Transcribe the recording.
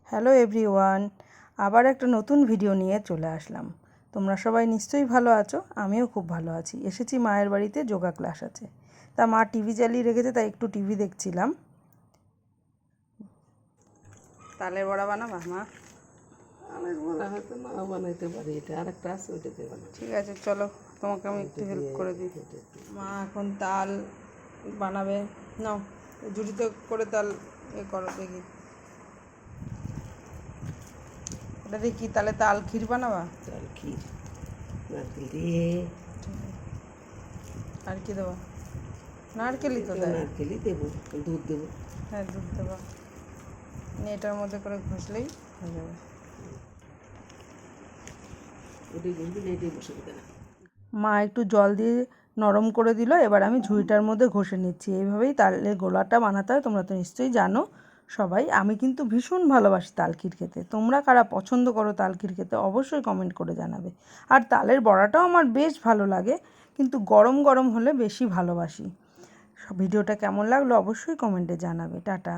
Hello everyone, আবার একটা নতুন ভিডিও নিয়ে চলে আসলাম। তোমরা সবাই নিশ্চয়ই ভালো আছো, আমিও খুব ভালো আছি। এসেছি মায়ের বাড়িতে, যোগা ক্লাস আছে। তা মা টিভি চালিয়ে রেখেছে, তাই একটু টিভি দেখছিলাম। তালের বড়া বানাবা মা? তালের বড়া হয়তো নাও বানাইতে পারি, এটা আর একটা আছে, ওইটাতে বানাই। ঠিক আছে, চলো তোমাকে আমি একটু হেল্প করে দিই। মা এখন তাল বানাবে, নাও ঝুড়িতে করে তাল করো দেখি। এটা দিয়ে কি তাহলে তাল ক্ষীর বানাবা? তাল ক্ষীর, নারকেল দিয়ে। আর কি দেবো? নারকেলই তো দেয়। নারকেলই দেবো, দুধ দেবো। হ্যাঁ, দুধ দেবো। এটার মধ্যে করে ঘষলেই হয়ে যাবে। ওটাই ঘুরবি না, এটাই বসে দেবে। মা একটু জল দিয়ে নরম করে দিল, এবার আমি ঝুড়িটার মধ্যে ঘষে নিচ্ছি। এইভাবেই তালের গোলাটা বানাতে হয়, তোমরা তো নিশ্চয়ই জানো সবাই। আমি কিন্তু ভীষণ ভালোবাসি তাল ক্ষীর খেতে। তোমরা কারা পছন্দ করো তাল ক্ষীর খেতে অবশ্যই কমেন্ট করে জানাবে। আর তালের বড়াটাও আমার বেশ ভালো লাগে, কিন্তু গরম গরম হলে বেশি ভালোবাসি। ভিডিওটা কেমন লাগলো অবশ্যই কমেন্টে জানাবে। টাটা।